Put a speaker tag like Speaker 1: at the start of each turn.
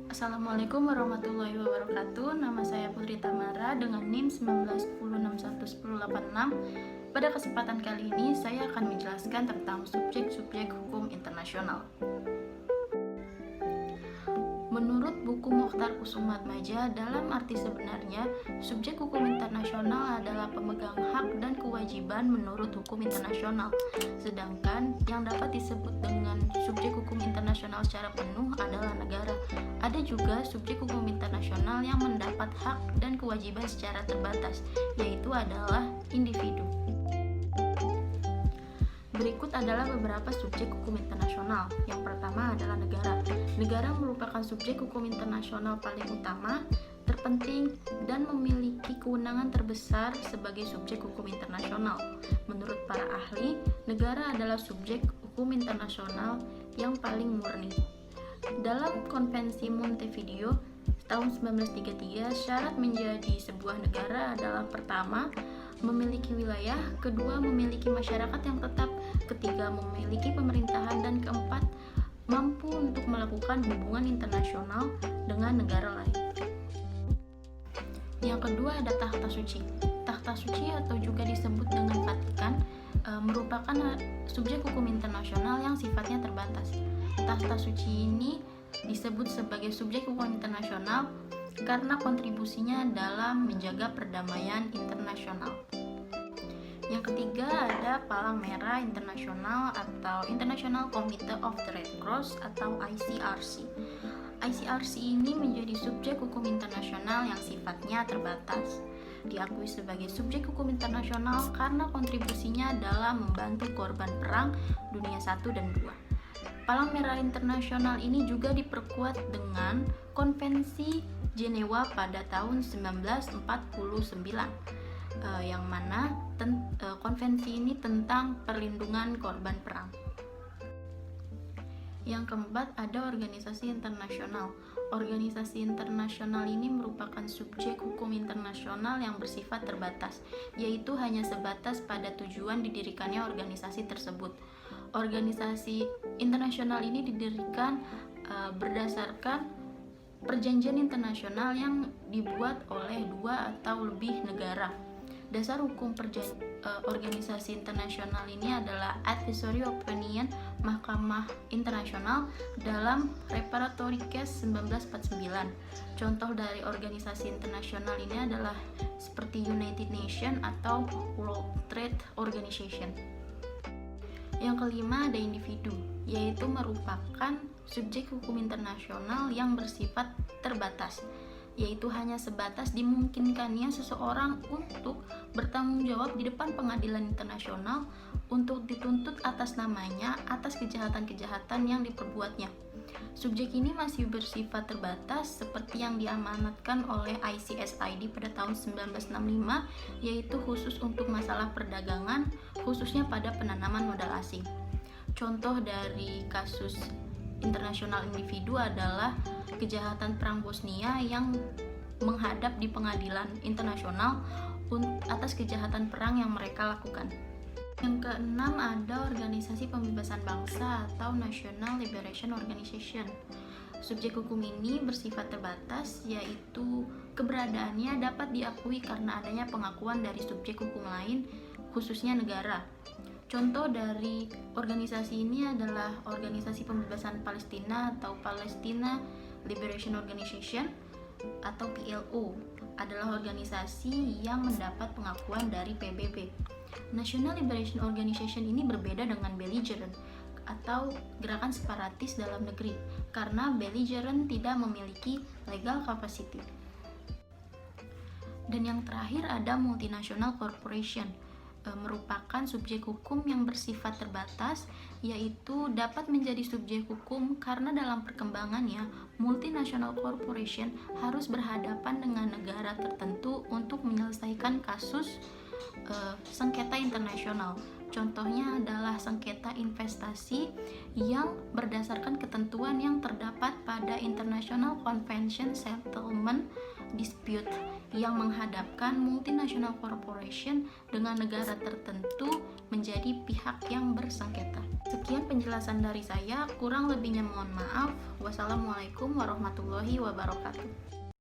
Speaker 1: Assalamualaikum warahmatullahi wabarakatuh. Nama saya Putri Tamara dengan NIM 1910611086. Pada kesempatan kali ini saya akan menjelaskan tentang subjek-subjek hukum internasional. Menurut buku Mokhtar Kusumatmaja, dalam arti sebenarnya, subjek hukum internasional adalah pemegang hak dan kewajiban menurut hukum internasional. Sedangkan yang dapat disebut dengan subjek hukum internasional secara penuh adalah negara. Ada juga subjek hukum internasional yang mendapat hak dan kewajiban secara terbatas, yaitu adalah individu. Berikut adalah beberapa subjek hukum internasional. Yang pertama adalah negara. Negara merupakan subjek hukum internasional paling utama, terpenting, dan memiliki kewenangan terbesar sebagai subjek hukum internasional. Menurut para ahli, negara adalah subjek hukum internasional yang paling murni. Dalam Konvensi Montevideo tahun 1933, syarat menjadi sebuah negara adalah pertama, memiliki wilayah, kedua, memiliki masyarakat yang tetap, ketiga, memiliki pemerintahan, dan keempat, mampu untuk melakukan hubungan internasional dengan negara lain. Yang kedua ada Takhta Suci. Takhta Suci atau juga disebut dengan Vatikan merupakan subjek hukum internasional yang sifatnya terbatas. Takhta Suci ini disebut sebagai subjek hukum internasional karena kontribusinya dalam menjaga perdamaian internasional. Yang ketiga ada Palang Merah Internasional atau International Committee of the Red Cross atau ICRC. ICRC ini menjadi subjek hukum internasional yang sifatnya terbatas. Diakui sebagai subjek hukum internasional karena kontribusinya dalam membantu korban perang dunia 1 dan 2. Palang Merah Internasional ini juga diperkuat dengan Konvensi Jenewa pada tahun 1949, yang mana konvensi ini tentang perlindungan korban perang. Yang keempat ada organisasi internasional. Organisasi internasional ini merupakan subjek hukum internasional yang bersifat terbatas, yaitu hanya sebatas pada tujuan didirikannya organisasi tersebut. Organisasi internasional ini didirikan berdasarkan perjanjian internasional yang dibuat oleh 2 atau lebih negara. Dasar hukum organisasi internasional ini adalah Advisory Opinion Mahkamah Internasional dalam Reparatory Case 1949. Contoh dari organisasi internasional ini adalah seperti United Nations atau World Trade Organization. Yang kelima ada individu, yaitu merupakan subjek hukum internasional yang bersifat terbatas, yaitu hanya sebatas dimungkinkannya seseorang untuk bertanggung jawab di depan pengadilan internasional untuk dituntut atas namanya atas kejahatan-kejahatan yang diperbuatnya. Subjek ini masih bersifat terbatas seperti yang diamanatkan oleh ICSID pada tahun 1965, yaitu khusus untuk masalah perdagangan, khususnya pada penanaman modal asing. Contoh dari kasus internasional individu adalah kejahatan perang Bosnia yang menghadap di pengadilan internasional atas kejahatan perang yang mereka lakukan. Yang keenam ada Organisasi Pembebasan Bangsa atau National Liberation Organization. Subjek hukum ini bersifat terbatas, yaitu keberadaannya dapat diakui karena adanya pengakuan dari subjek hukum lain, khususnya negara. Contoh dari organisasi ini adalah Organisasi Pembebasan Palestina atau Palestina Liberation Organization atau PLO, adalah organisasi yang mendapat pengakuan dari PBB. National Liberation Organization ini berbeda dengan belligerent atau gerakan separatis dalam negeri karena belligerent tidak memiliki legal capacity. Dan yang terakhir ada multinational corporation, merupakan subjek hukum yang bersifat terbatas, yaitu dapat menjadi subjek hukum karena dalam perkembangannya multinational corporation harus berhadapan dengan negara tertentu untuk menyelesaikan kasus sengketa internasional. Contohnya adalah sengketa investasi yang berdasarkan ketentuan yang terdapat pada International Convention Settlement Dispute yang menghadapkan multinational corporation dengan negara tertentu menjadi pihak yang bersengketa. Sekian penjelasan dari saya, kurang lebihnya mohon maaf. Wassalamualaikum warahmatullahi wabarakatuh.